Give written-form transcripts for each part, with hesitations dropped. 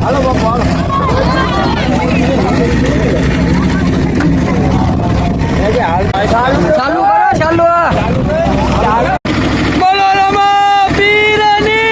હાલો બાપુ હાલો ચાલુ કરો ચાલુ બોલો રમા પીરની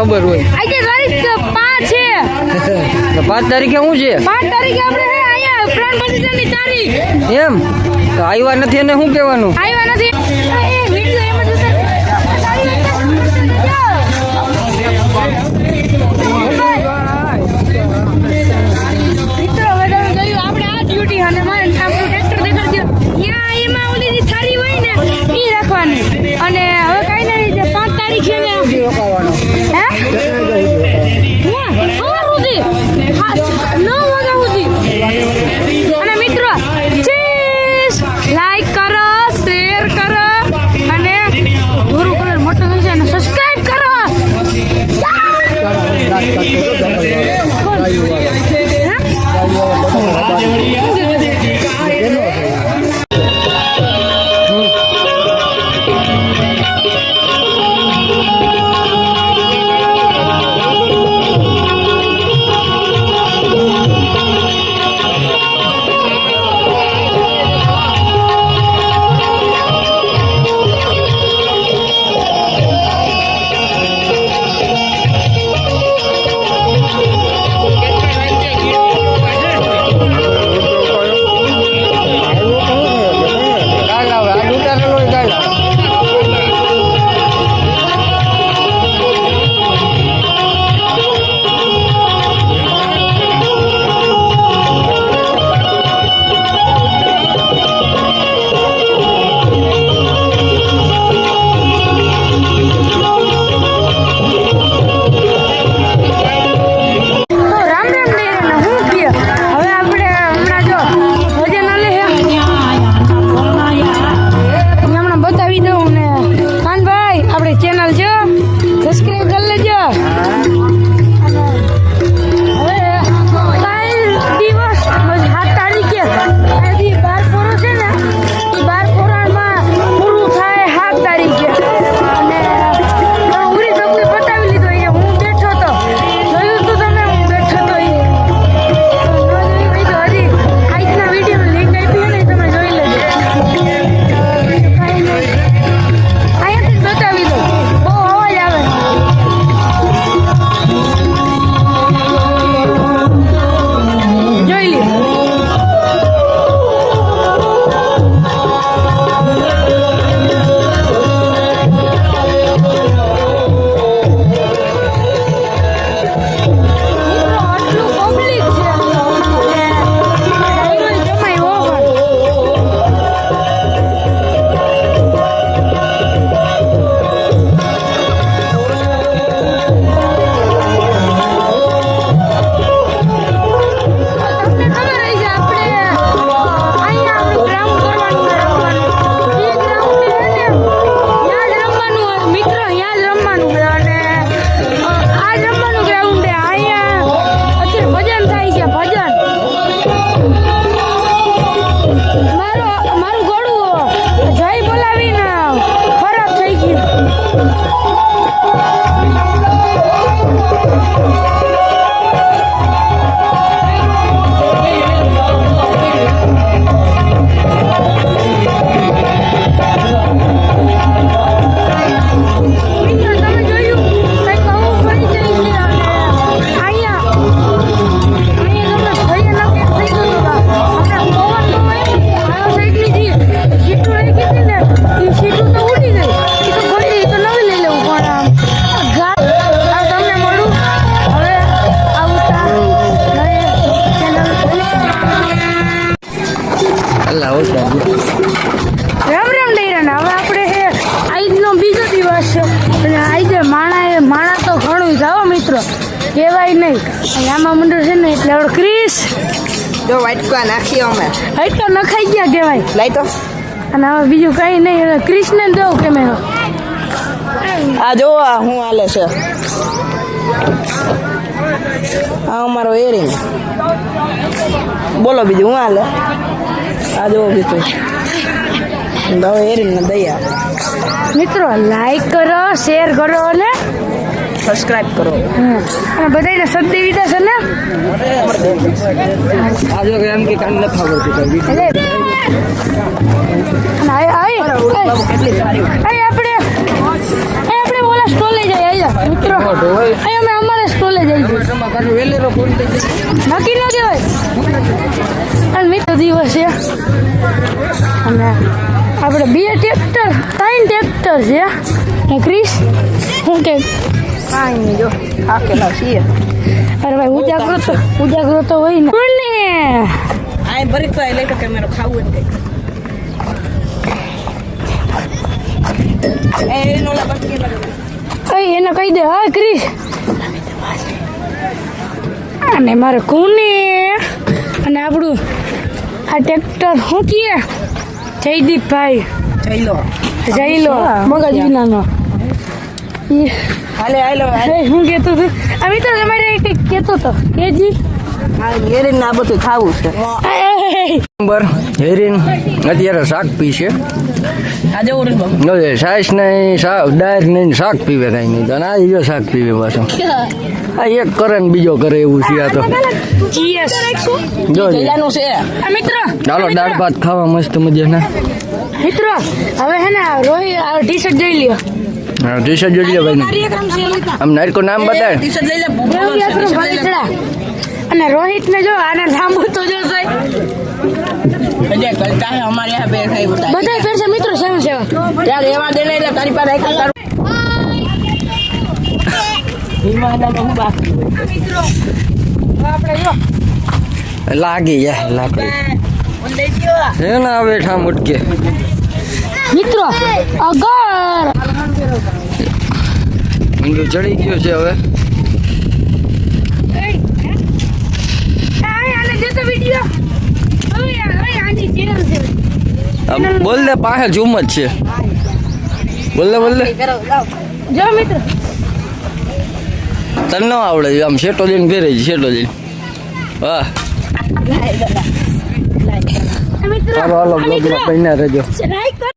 ખબર હોય આજે તારીખ 5 છે 5 તારીખે શું છે 5 તારીખે આપણે અહીંયા પ્રાણ પ્રતિષ્ઠાની તારીખ એમ તો આવ્યા નથી અને શું કહેવાનું આવ્યા નથી એ વિડિયો એમ જ અને હવે કઈ નહીં 5 તારીખ છે ને અને મિત્રો લાઈક કરો શેર કરો અને ભૂરું કલર મોટો થઈ જાય અને સબસ્ક્રાઇબ કરો અને આમાં મંડળ છે ને એટલે આપણે ક્રિસ જો વાટકા નાખી અમે હટકા નખાઈ ગયા કહેવાય. લઈ તો અને હવે બીજું કઈ નહીં એટલે ક્રિસને દો કેમેરો. આ જો આ હું હાલે છે આ અમારો એરિંગ બોલો બીજું હું હાલે આ જો બીજું હવે એરિંગ ને દયા મિત્રો લાઈક કરો, શેર કરો અને સબસ્ક્રાઇબ કરો અને બધાને સદી વિતા છે ને આ જો એમ કે કાન ન ખાવડતું કરી એટલે અને કેટલી સારી આપણે ઓલા સ્ટોલે જઈએ મિત્રો. અમે અમારે સ્ટોલે જઈએ નક્કી ન કહેવાય. અને મિત્રો દિવસ છે અને આપણે 2 ટ્રેક્ટર 3 ટ્રેક્ટર છે ને ક્રિસ શું કે કાંઈ નહીં જો થાકેલા છીએ અરે ભાઈ ઉજાગરો તો હોય ને આ ભરી તો લઈ તો કેમેરો ખાવું જ એને કહી દે હા ક્રિસ અને મારે કોને અને આપણું આ ટ્રેક્ટર શું કીએ જયદીપભાઈ જઈ લો મગજ વિનાનો હાલે હાલો હું કહેતો હતો અમે તો તમારે કંઈક કહેતો હતો કેજી એરિંગ ના બધું ખાવું છે નંબર હેરીન અત્યારે શાક પી છે આજે ઓર સાઈસ નહીં ડાયર નહીં શાક પીવે કઈ નહીં તો આ બીજો શાક પીવે પાછો આ એક કરે ને બીજો કરે એવું છે આ તો ચીયસ જો જઈલાનું છે મિત્રો ચાલો દાળ ભાત ખાવા મસ્ત મજાના મિત્રો હવે હે ને રોહિત ટી શર્ટ જોઈ લ્યો હા ટી શર્ટ જોઈ લો ભાઈ આમ નાયર નામ બતાય ટી-શર્ટ લઈ લે અને રોહિત ને જો આને લાંબુ તો જો અજય કલતા હે અમારે યહાં બે ખાઈ બતા બધા ફેરસે મિત્રો સેવન યાર એવા દે એટલે તારી પાસે એક કરું હિમાના બહુ બાકી મિત્રો આપણે જો લાગી યા લાકડી લઈ ગયો છે ને હવે ઠા મુટકે મિત્રો અગર ઊંધું ચડી ગયો છે હવે આને દેતો વિડિયો હવે આની ચેનલ છે આમ બોલ દે પાસે ઝૂમ જ છે બોલ દે જો મિત્રો તને ન આવડે આમ શેટો લઈને ફેરે છે શેટો લઈને વાહ મિત્રો ચાલો હાલો બ્લોગમાં પૈના રહેજો લાઈક